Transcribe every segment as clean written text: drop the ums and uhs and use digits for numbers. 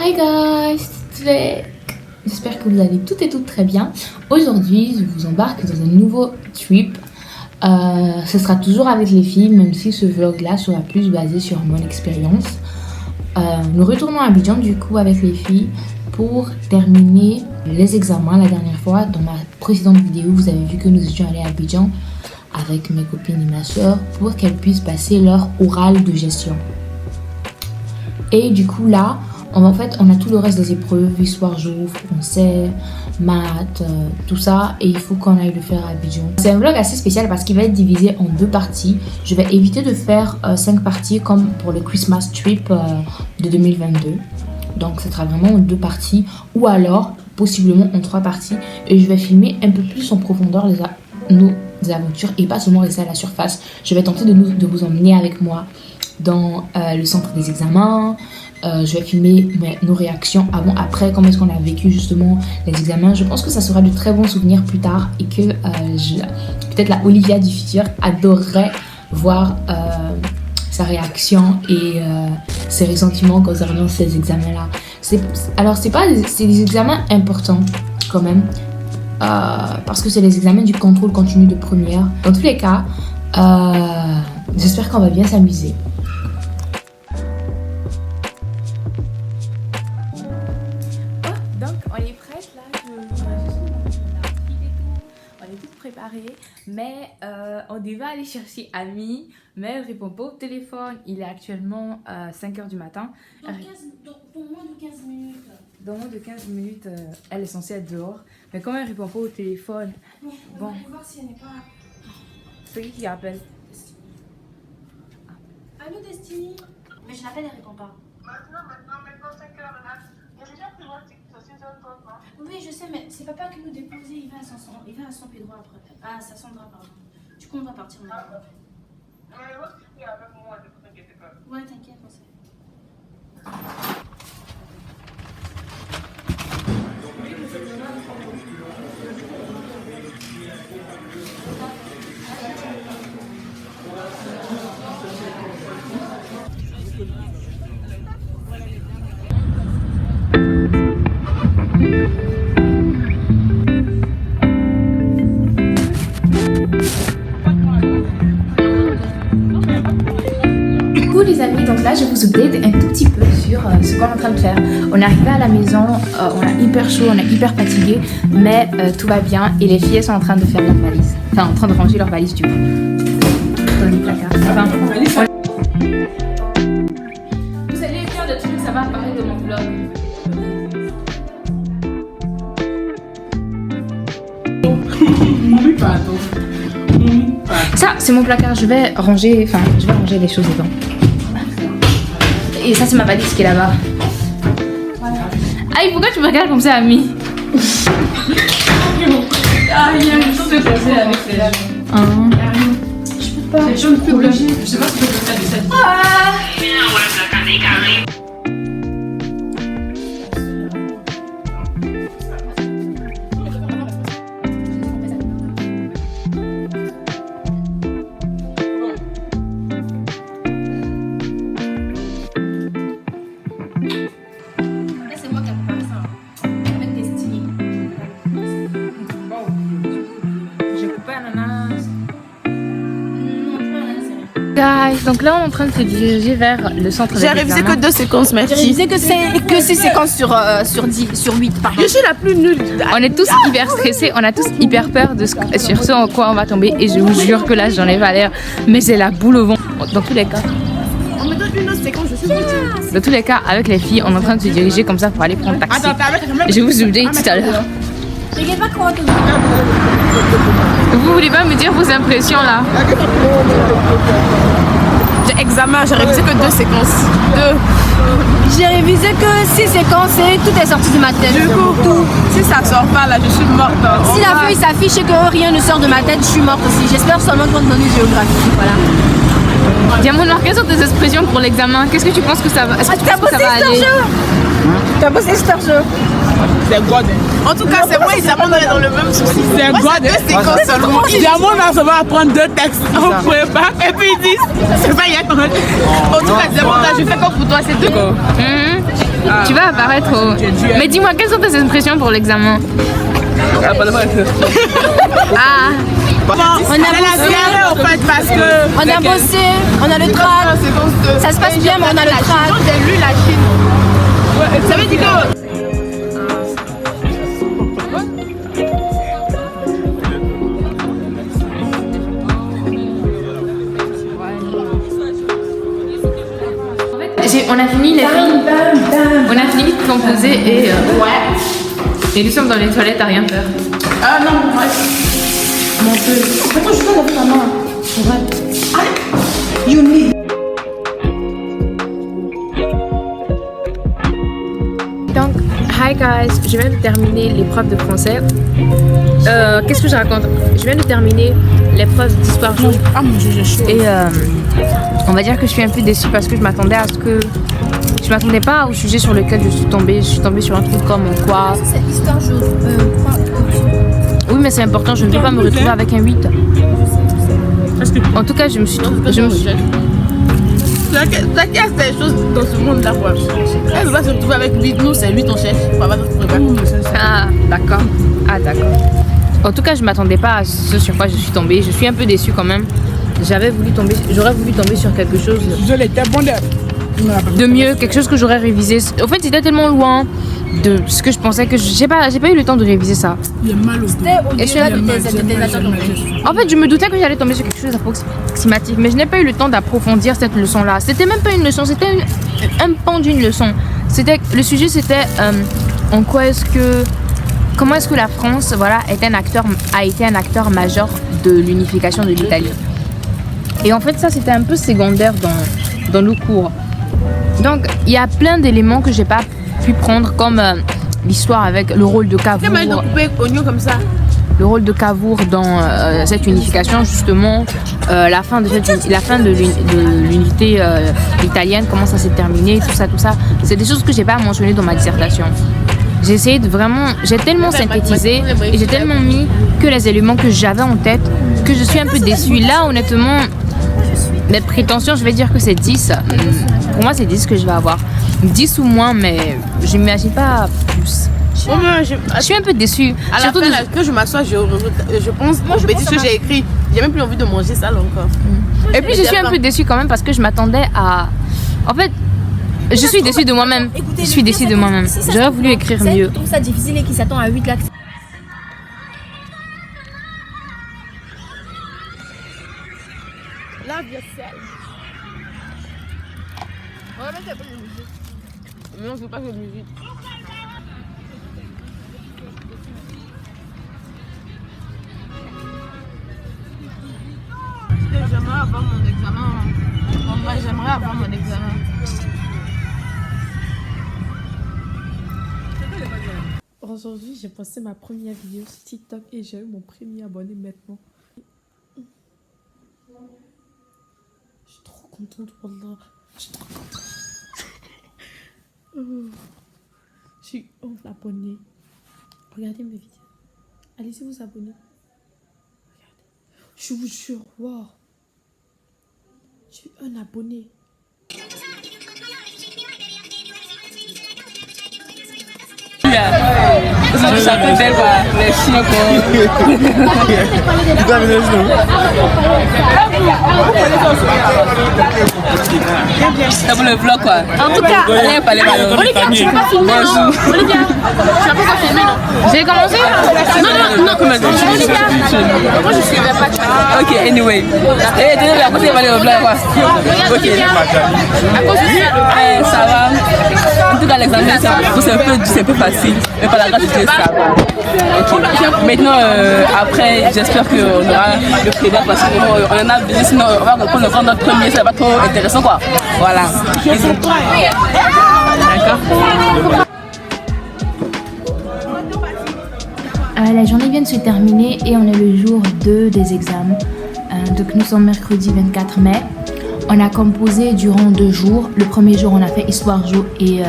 Hi guys, j'espère que vous allez toutes et toutes très bien. Aujourd'hui, je vous embarque dans un nouveau trip. Ce sera toujours avec les filles, même si ce vlog-là sera plus basé sur mon expérience. Nous retournons à Abidjan du coup avec les filles pour terminer les examens. La dernière fois, dans ma précédente vidéo, vous avez vu que nous étions allés à Abidjan avec mes copines et ma soeur pour qu'elles puissent passer leur oral de gestion. Et du coup là, on a tout le reste des épreuves, histoire géo, français, maths, tout ça. Et il faut qu'on aille le faire à Abidjan. C'est un vlog assez spécial parce qu'il va être divisé en 2 parties. Je vais éviter de faire 5 parties comme pour le Christmas trip de 2022. Donc ce sera vraiment en 2 parties ou alors possiblement en 3 parties. Et je vais filmer un peu plus en profondeur nos aventures et pas seulement rester à la surface. Je vais tenter de vous emmener avec moi dans le centre des examens. Je vais filmer nos réactions avant, après, comment est-ce qu'on a vécu justement les examens. Je pense que ça sera de très bons souvenirs plus tard et que peut-être la Olivia du futur adorerait voir sa réaction et ses ressentiments concernant ces examens-là. C'est des examens importants quand même parce que c'est les examens du contrôle continu de première. Dans tous les cas, j'espère qu'on va bien s'amuser. Mais on devait aller chercher Ami, mais elle ne répond pas au téléphone. Il est actuellement 5h du matin. Dans moins de 15 minutes. Dans moins de 15 minutes, elle est censée être dehors. Mais comme elle ne répond pas au téléphone... Bon, on va aller voir si elle n'est pas... C'est qui appelle? Allô Destiny? Mais je l'appelle, elle répond pas. Maintenant, 5h là. J'ai déjà pris votre ticket, c'est 6h30, non? Oui, je sais, mais c'est papa qui nous déposait. Il va à San Pedro après. Ah, ça Sandra, pardon. Du coup, on doit partir maintenant. Mais votre ticket est avec moi, ne vous inquiétez pas. Ouais, t'inquiète, moi c'est... Les amis, donc là je vous update un tout petit peu sur ce qu'on est en train de faire. On est arrivé à la maison, on a hyper chaud, on est hyper fatigué, mais tout va bien et les filles sont en train de faire leur valise. Enfin en train de ranger leur valise du coup. Dans le placard. Vous allez faire le truc, ça va apparaître dans mon vlog. Ça c'est mon placard, je vais ranger les choses dedans. Et ça c'est ma valise qui est là-bas. Aïe, pourquoi tu me regardes comme ça, Ami? Ah, il y a une chose de passer avec les lames. Je peux pas. Je sais pas si tu peux faire de cette. Guys, donc là on est en train de se diriger vers le centre des examens. J'ai révisé que 2 séquences, merci. J'ai révisé que 6 séquences sur 8, pardon. Je suis la plus nulle. On est tous hyper stressés, on a tous hyper peur sur ce en quoi on va tomber. Et je vous jure que là j'en ai pas l'air, mais j'ai la boule au ventre. Dans tous les cas, On me donne une autre séquence, je suis foutue. dans tous les cas, avec les filles, on est en train de se diriger comme ça pour aller prendre un taxi. Je vous update tout à l'heure. T'inquiète pas comment te... Vous voulez pas me dire vos impressions là? J'ai révisé que 2 séquences. 2. J'ai révisé que 6 séquences et tout est sorti de ma tête. Du coup, si ça sort pas là, je suis morte. Si la feuille s'affiche et que rien ne sort de ma tête, je suis morte aussi. J'espère seulement qu'on donne une géographie. Voilà. Diamond, quelles sont tes expressions pour l'examen? Qu'est-ce que tu penses que ça va, est-ce que tu penses que ça va aller? T'as bossé Star Show? C'est God. En tout cas, c'est moi et Diamond, on est dans le même souci. C'est God. 2 séquences seulement. Diamond va se voir apprendre 2 textes. On prépare et puis ils disent c'est ça, il y a quand même. En tout cas, Diamond, je fais comme pour toi, c'est 2. Tu vas apparaître au... Mais dis-moi, quelles sont tes impressions pour l'examen? Ah, on a bossé, en fait, parce que on a bossé, on a le trac. Ça se passe bien, mais on a le trac. j'ai lu la Chine. Ouais, ça veut dire que... On a fini les films. On a fini de composer et et nous sommes dans les toilettes à rien faire. Ah non, moi. Mon peu. Attends, je peux laver ma main. You need. Donc, hi guys, je viens de terminer l'épreuve de français. Qu'est-ce que je raconte? Je viens de terminer l'épreuve d'histoire géo. Ah mon dieu, j'ai chaud. Et on va dire que je suis un peu déçue parce que je m'attendais à ce que... Je m'attendais pas au sujet sur lequel je suis tombée. Je suis tombée sur un truc comme quoi... C'est histoire géo. Oui, mais c'est important, je ne veux pas me retrouver avec un 8. En tout cas, je me suis... T'inquiète, c'est des choses dans ce monde-là, quoi. Elle ne va se retrouver avec 8. Nous, c'est 8, on cherche. On va pas se retrouver. Ah, d'accord. Ah, d'accord. En tout cas, je m'attendais pas à ce sur quoi je suis tombée. Je suis un peu déçue quand même. J'aurais voulu tomber sur quelque chose de mieux, quelque chose que j'aurais révisé. En fait, c'était tellement loin de ce que je pensais que j'ai pas eu le temps de réviser ça. Il y a mal au dos. Et je suis là, en fait, je me doutais que j'allais tomber sur quelque chose d'approximatif, mais je n'ai pas eu le temps d'approfondir cette leçon-là. C'était même pas une leçon, c'était un pan d'une leçon. Le sujet, c'était comment est-ce que la France, voilà, a été un acteur majeur de l'unification de l'Italie. Et en fait, ça, c'était un peu secondaire dans le cours. Donc, il y a plein d'éléments que j'ai pas pu prendre, comme l'histoire avec le rôle de Cavour. de couper oignon comme ça. Le rôle de Cavour dans cette unification, justement, la fin de l'unité italienne, comment ça s'est terminé, tout ça. C'est des choses que j'ai pas mentionnées dans ma dissertation. J'ai essayé de vraiment, j'ai tellement synthétisé et j'ai tellement mis que les éléments que j'avais en tête que je suis un peu déçue. Là, honnêtement, mes prétentions, je vais dire que c'est 10. Pour moi, c'est 10 que je vais avoir. 10 ou moins, mais je n'imagine pas plus. Je suis un peu déçue. À la Surtout fin, que je m'assois, je pense, je me dis ce que j'ai écrit. J'ai même plus envie de manger ça là encore. Et puis, je suis un peu déçue quand même parce que je m'attendais à... En fait, je suis déçue de moi-même. Je suis déçue de moi-même. J'aurais voulu écrire mieux. Je trouve ça difficile et qui s'attend à 8 là. Love yourself. On va mettre un peu de musique. Mais non, je veux pas de musique. J'aimerais avoir mon examen. Moi, j'aimerais avoir mon examen. Aujourd'hui, j'ai posté ma première vidéo sur TikTok et j'ai eu mon premier abonné maintenant. Je suis trop contente, wallah. Je suis trop contente. Je suis abonnée. Regardez mes vidéos. Allez-y vous abonner. Regardez. Je vous jure, wow. Je suis un abonné. Ça peut être les chiens quoi. C'est pour le vlog quoi. En tout cas, Olivia, tu peux pas filmer, non? Olivia, tu vas pas filmer, non? J'ai commencé? Non, Olivia. Moi, je suivais pas. Ok, anyway. Et désolé, à côté, il va aller au vlog quoi. Ok. À cause de Ça va. En tout cas, l'examen, c'est un peu facile. Mais par la grâce de Dieu, ça va. Okay. Maintenant, après, j'espère qu'on aura le prédat parce qu'on en a besoin. Sinon, on va reprendre notre premier, ça va pas trop intéressant quoi. Voilà. D'accord. La journée vient de se terminer et on est le jour 2 des examens. Donc nous sommes mercredi 24 mai. On a composé durant 2 jours. Le premier jour, on a fait histoire géo et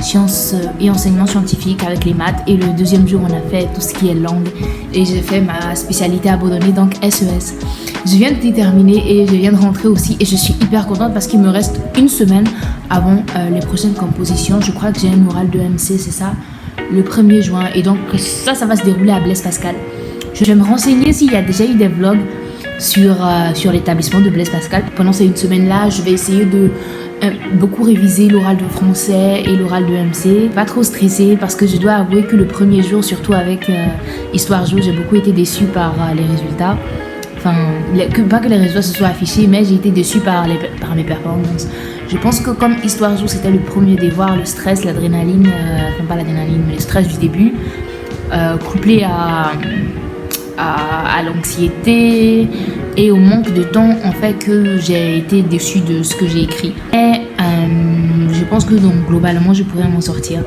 sciences et enseignements scientifiques avec les maths. Et le deuxième jour, on a fait tout ce qui est langue. Et j'ai fait ma spécialité abandonnée, donc SES. Je viens de terminer et je viens de rentrer aussi. Et je suis hyper contente parce qu'il me reste une semaine avant les prochaines compositions. Je crois que j'ai un oral de MC, c'est ça, le 1er juin. Et donc ça va se dérouler à Blaise Pascal. Je vais me renseigner s'il y a déjà eu des vlogs sur l'établissement de Blaise Pascal. Pendant ces une semaine-là, je vais essayer de beaucoup réviser l'oral de français et l'oral de MC. Pas trop stressée parce que je dois avouer que le premier jour, surtout avec Histoire Jour, j'ai beaucoup été déçue par les résultats. Enfin, pas que les résultats se soient affichés, mais j'ai été déçue par mes performances. Je pense que comme Histoire Jour, c'était le premier devoir, le stress, l'adrénaline, enfin pas l'adrénaline, mais le stress du début, couplé à l'anxiété et au manque de temps, en fait, que j'ai été déçue de ce que j'ai écrit. Et je pense que donc globalement je pourrais m'en sortir.